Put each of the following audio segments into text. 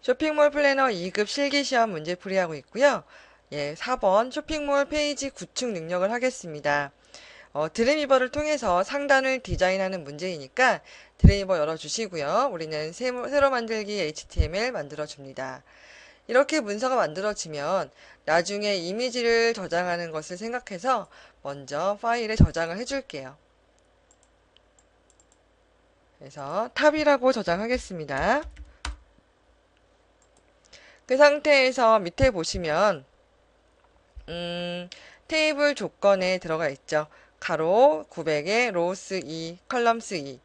쇼핑몰 플래너 2급 실기시험 문제풀이하고 있고요. 예, 4번 쇼핑몰 페이지 구축 능력을 하겠습니다. 드림위버를 통해서 상단을 디자인하는 문제이니까 드림위버 열어주시고요. 우리는 새로 만들기 HTML 만들어줍니다. 이렇게 문서가 만들어지면 나중에 이미지를 저장하는 것을 생각해서 먼저 파일에 저장을 해줄게요. 그래서 탑이라고 저장하겠습니다. 그 상태에서 밑에 보시면 테이블 조건에 들어가 있죠. 가로 900에 로우스 2, 컬럼스 2.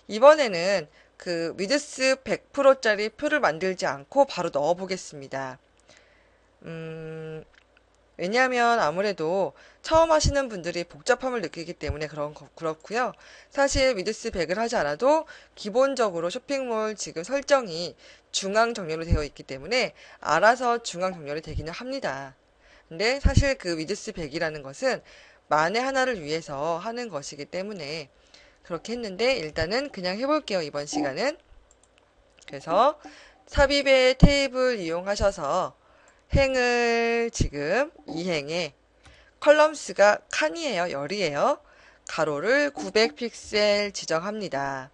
이번에는 그 위드스 100%짜리 표를 만들지 않고 바로 넣어 보겠습니다. 왜냐하면 아무래도 처음 하시는 분들이 복잡함을 느끼기 때문에 그렇고요. 사실 위드스 100을 하지 않아도 기본적으로 쇼핑몰 지금 설정이 중앙 정렬로 되어 있기 때문에 알아서 중앙 정렬이 되기는 합니다. 근데 사실 그 위드스 100이라는 것은 만에 하나를 위해서 하는 것이기 때문에 그렇게 했는데 일단은 그냥 해볼게요. 이번 시간은. 그래서 삽입의 테이블 이용하셔서 행을 지금 이 행에 컬럼스가 칸이에요. 열이에요. 가로를 900 픽셀 지정합니다.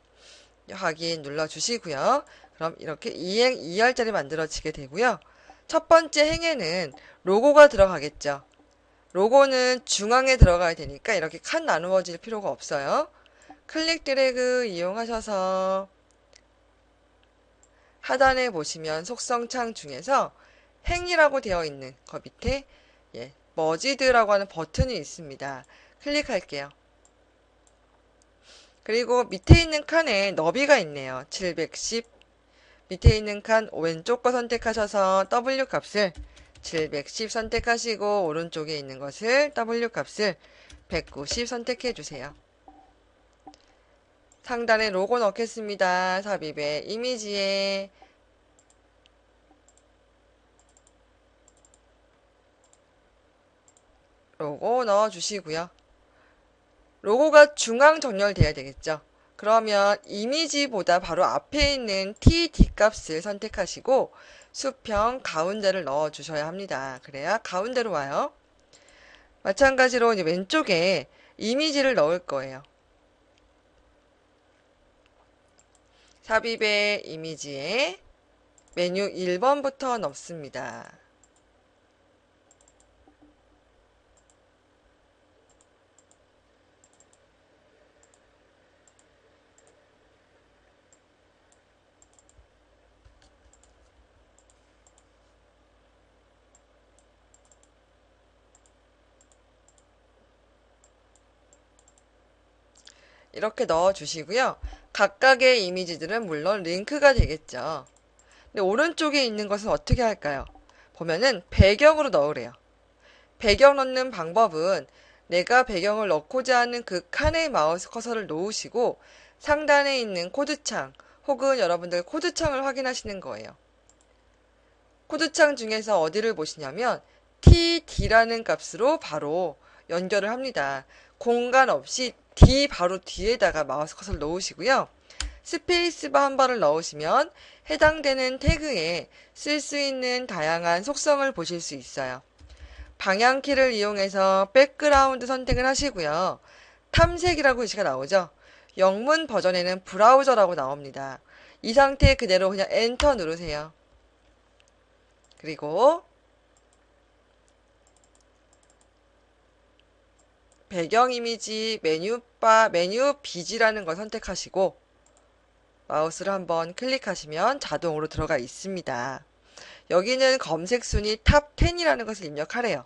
확인 눌러주시고요. 그럼 이렇게 2행 2열짜리 만들어지게 되고요. 첫 번째 행에는 로고가 들어가겠죠. 로고는 중앙에 들어가야 되니까 이렇게 칸 나누어질 필요가 없어요. 클릭 드래그 이용하셔서 하단에 보시면 속성창 중에서 행이라고 되어 있는 거 밑에 머지드라고 하는 버튼이 있습니다. 클릭할게요. 그리고 밑에 있는 칸에 너비가 있네요. 710. 밑에 있는 칸 왼쪽 거 선택하셔서 W 값을 710 선택하시고 오른쪽에 있는 것을 W 값을 190 선택해 주세요. 상단에 로고 넣겠습니다. 삽입에 이미지에 로고 넣어주시고요. 로고가 중앙 정렬돼야 되겠죠. 그러면 이미지보다 바로 앞에 있는 TD 값을 선택하시고 수평 가운데를 넣어주셔야 합니다. 그래야 가운데로 와요. 마찬가지로 이제 왼쪽에 이미지를 넣을 거예요. 삽입의 이미지에 메뉴 1번부터 넣습니다. 이렇게 넣어주시고요. 각각의 이미지들은 물론 링크가 되겠죠. 근데 오른쪽에 있는 것은 어떻게 할까요? 보면은 배경으로 넣으래요. 배경 넣는 방법은 내가 배경을 넣고자 하는 그 칸에 마우스 커서를 놓으시고 상단에 있는 코드창 혹은 여러분들 코드창을 확인하시는 거예요. 코드창 중에서 어디를 보시냐면 TD라는 값으로 바로 연결을 합니다. 공간 없이 D 바로 뒤에다가 마우스 커서를 놓으시고요. 스페이스바 한 번을 넣으시면 해당되는 태그에 쓸 수 있는 다양한 속성을 보실 수 있어요. 방향키를 이용해서 백그라운드 선택을 하시고요. 탐색이라고 글씨가 나오죠. 영문 버전에는 브라우저라고 나옵니다. 이 상태 그대로 그냥 엔터 누르세요. 그리고 배경 이미지 메뉴바 메뉴 비지라는 걸 선택하시고 마우스를 한번 클릭하시면 자동으로 들어가 있습니다. 여기는 검색 순위 탑 10이라는 것을 입력하래요.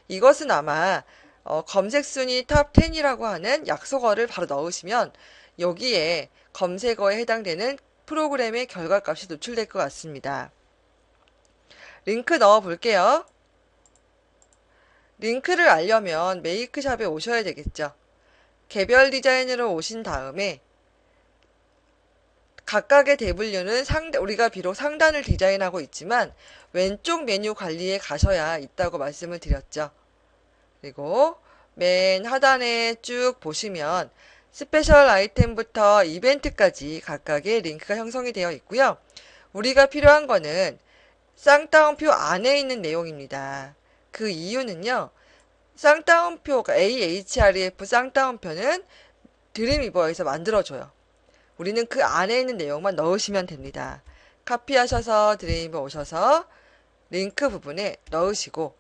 이것은 아마 검색 순위 탑 10이라고 하는 약속어를 바로 넣으시면 여기에 검색어에 해당되는 프로그램의 결과값이 노출될 것 같습니다. 링크 넣어 볼게요. 링크를 알려면 메이크샵에 오셔야 되겠죠. 개별 디자인으로 오신 다음에 각각의 대분류는 우리가 비록 상단을 디자인하고 있지만 왼쪽 메뉴 관리에 가셔야 있다고 말씀을 드렸죠. 그리고 맨 하단에 쭉 보시면 스페셜 아이템부터 이벤트까지 각각의 링크가 형성이 되어 있고요. 우리가 필요한 거는 쌍따옴표 안에 있는 내용입니다. 그 이유는요. 쌍따옴표가 AHREF 쌍따옴표는 드림위버에서 만들어줘요. 우리는 그 안에 있는 내용만 넣으시면 됩니다. 카피하셔서 드림위버 오셔서 링크 부분에 넣으시고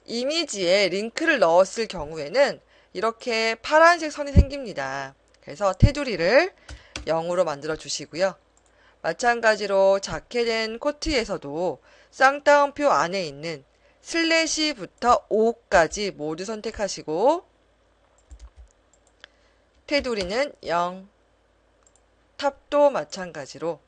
이미지에 링크를 넣었을 경우에는 이렇게 파란색 선이 생깁니다. 그래서 테두리를 0으로 만들어 주시고요. 마찬가지로 작게 된 코트에서도 쌍따옴표 안에 있는 슬래시부터 5까지 모두 선택하시고 테두리는 0, 탑도 마찬가지로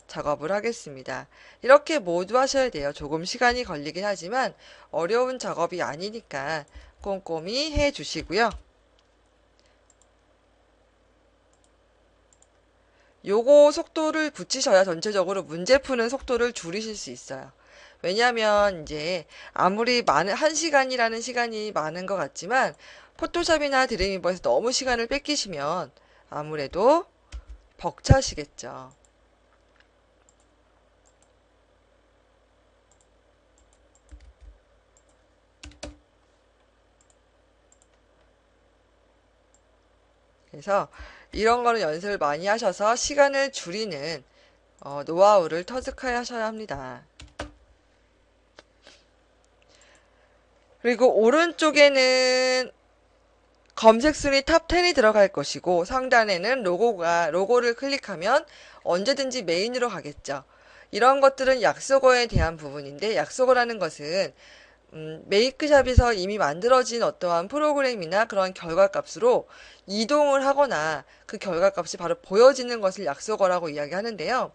작업을 하겠습니다. 이렇게 모두 하셔야 돼요. 조금 시간이 걸리긴 하지만 어려운 작업이 아니니까 꼼꼼히 해 주시고요. 요거 속도를 붙이셔야 전체적으로 문제 푸는 속도를 줄이실 수 있어요. 왜냐면 이제 아무리 많은 1시간이라는 시간이 많은 것 같지만 포토샵이나 드림위버에서 너무 시간을 뺏기시면 아무래도 벅차시겠죠. 그래서 이런 거는 연습을 많이 하셔서 시간을 줄이는 노하우를 터득하셔야 합니다. 그리고 오른쪽에는 검색 순위 탑 10이 들어갈 것이고 상단에는 로고를 클릭하면 언제든지 메인으로 가겠죠. 이런 것들은 약속어에 대한 부분인데 약속어라는 것은 메이크샵에서 이미 만들어진 어떠한 프로그램이나 그런 결과값으로 이동을 하거나 그 결과값이 바로 보여지는 것을 약속어라고 이야기하는데요.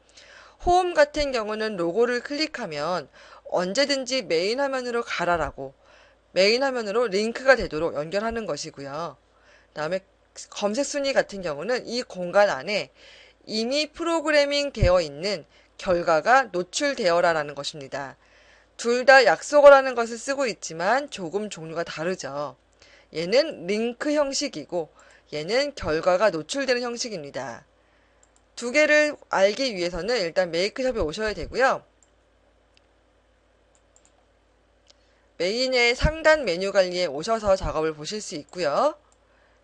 홈 같은 경우는 로고를 클릭하면 언제든지 메인 화면으로 가라라고 메인 화면으로 링크가 되도록 연결하는 것이고요. 그다음에 검색 순위 같은 경우는 이 공간 안에 이미 프로그래밍 되어 있는 결과가 노출되어라라는 것입니다. 둘 다 약속어라는 것을 쓰고 있지만 조금 종류가 다르죠. 얘는 링크 형식이고 얘는 결과가 노출되는 형식입니다. 두 개를 알기 위해서는 일단 메이크샵에 오셔야 되고요. 메인의 상단 메뉴 관리에 오셔서 작업을 보실 수 있고요.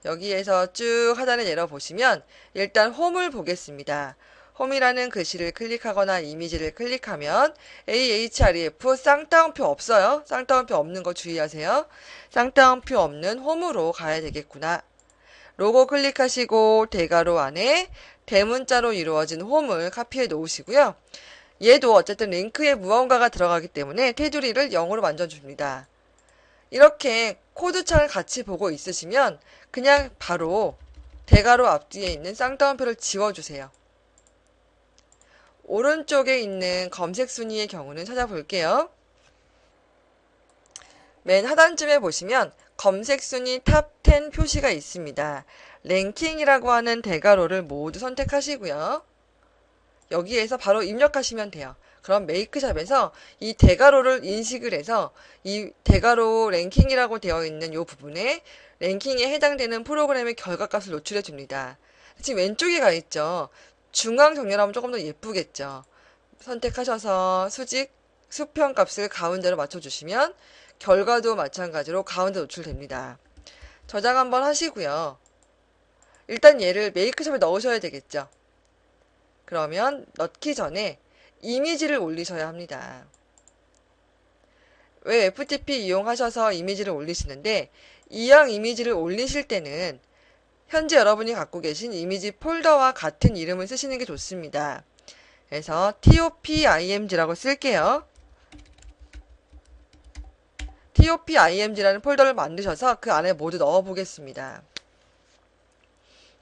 여기에서 쭉 하단에 내려보시면 일단 홈을 보겠습니다. 홈이라는 글씨를 클릭하거나 이미지를 클릭하면 AHREF 쌍따옴표 없어요. 쌍따옴표 없는 거 주의하세요. 쌍따옴표 없는 홈으로 가야 되겠구나. 로고 클릭하시고 대괄호 안에 대문자로 이루어진 홈을 카피해 놓으시고요. 얘도 어쨌든 링크에 무언가가 들어가기 때문에 테두리를 0으로 만져줍니다. 이렇게 코드창을 같이 보고 있으시면 그냥 바로 대괄호 앞뒤에 있는 쌍따옴표를 지워주세요. 오른쪽에 있는 검색 순위의 경우는 찾아볼게요. 맨 하단쯤에 보시면 검색 순위 탑 10 표시가 있습니다. 랭킹이라고 하는 대괄호를 모두 선택하시고요. 여기에서 바로 입력하시면 돼요. 그럼 메이크샵에서 이 대괄호를 인식을 해서 이 대괄호 랭킹이라고 되어 있는 이 부분에 랭킹에 해당되는 프로그램의 결과값을 노출해 줍니다. 지금 왼쪽에 가 있죠. 중앙 정렬하면 조금 더 예쁘겠죠. 선택하셔서 수평 값을 가운데로 맞춰주시면 결과도 마찬가지로 가운데 노출됩니다. 저장 한번 하시고요. 일단 얘를 메이크샵에 넣으셔야 되겠죠. 그러면 넣기 전에 이미지를 올리셔야 합니다. 왜 FTP 이용하셔서 이미지를 올리시는데 이왕 이미지를 올리실 때는 현재 여러분이 갖고 계신 이미지 폴더와 같은 이름을 쓰시는 게 좋습니다. 그래서 TOPIMG라고 쓸게요. TOPIMG라는 폴더를 만드셔서 그 안에 모두 넣어 보겠습니다.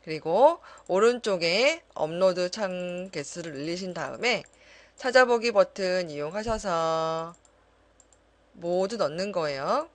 그리고 오른쪽에 업로드 창 개수를 늘리신 다음에 찾아보기 버튼 이용하셔서 모두 넣는 거예요.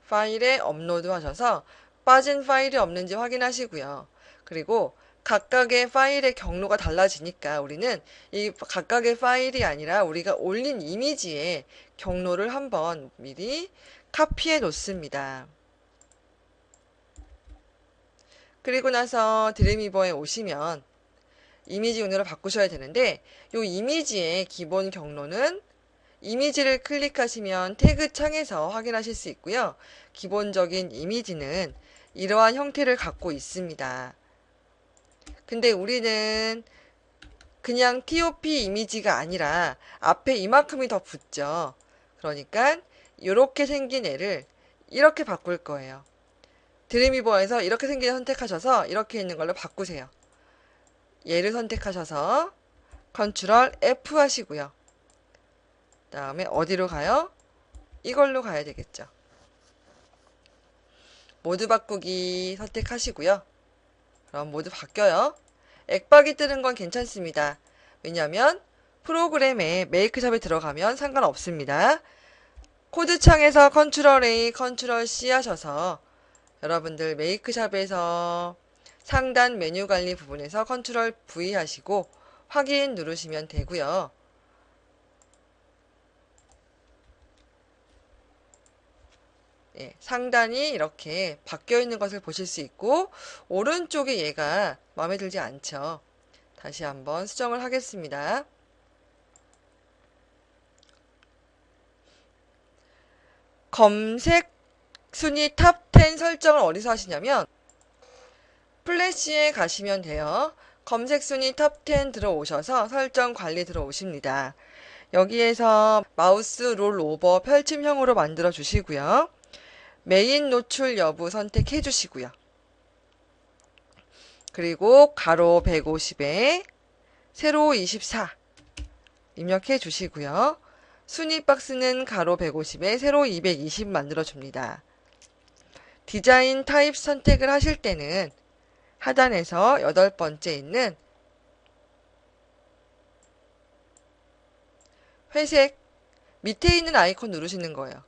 파일에 업로드 하셔서 빠진 파일이 없는지 확인하시고요. 그리고 각각의 파일의 경로가 달라지니까 우리는 이 각각의 파일이 아니라 우리가 올린 이미지의 경로를 한번 미리 카피해 놓습니다. 그리고 나서 드림위버에 오시면 이미지 운으로 바꾸셔야 되는데 이 이미지의 기본 경로는 이미지를 클릭하시면 태그 창에서 확인하실 수 있고요. 기본적인 이미지는 이러한 형태를 갖고 있습니다. 근데 우리는 그냥 TOP 이미지가 아니라 앞에 이만큼이 더 붙죠. 그러니까 이렇게 생긴 애를 이렇게 바꿀 거예요. 드림위버에서 이렇게 생긴 애 선택하셔서 이렇게 있는 걸로 바꾸세요. 얘를 선택하셔서 컨트롤 F 하시고요. 다음에 어디로 가요? 이걸로 가야 되겠죠. 모드 바꾸기 선택하시고요. 그럼 모두 바뀌어요. 액박이 뜨는 건 괜찮습니다. 왜냐하면 프로그램에 메이크샵에 들어가면 상관없습니다. 코드창에서 컨트롤 A, 컨트롤 C 하셔서 여러분들 메이크샵에서 상단 메뉴 관리 부분에서 컨트롤 V 하시고 확인 누르시면 되고요. 예, 상단이 이렇게 바뀌어 있는 것을 보실 수 있고 오른쪽에 얘가 마음에 들지 않죠. 다시 한번 수정을 하겠습니다. 검색 순위 탑 10 설정을 어디서 하시냐면 플래시에 가시면 돼요. 검색 순위 탑 10 들어오셔서 설정 관리 들어오십니다. 여기에서 마우스 롤 오버 펼침형으로 만들어 주시고요. 메인 노출 여부 선택해 주시고요. 그리고 가로 150에 세로 24 입력해 주시고요. 순위 박스는 가로 150에 세로 220 만들어 줍니다. 디자인 타입 선택을 하실 때는 하단에서 8번째 있는 회색 밑에 있는 아이콘 누르시는 거예요.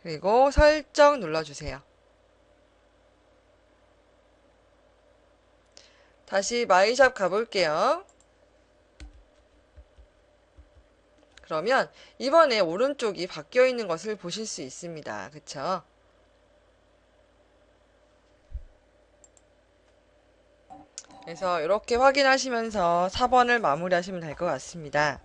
그리고 설정 눌러주세요. 다시 마이샵 가볼게요. 그러면 이번에 오른쪽이 바뀌어 있는 것을 보실 수 있습니다. 그쵸? 그래서 이렇게 확인하시면서 4번을 마무리하시면 될 것 같습니다.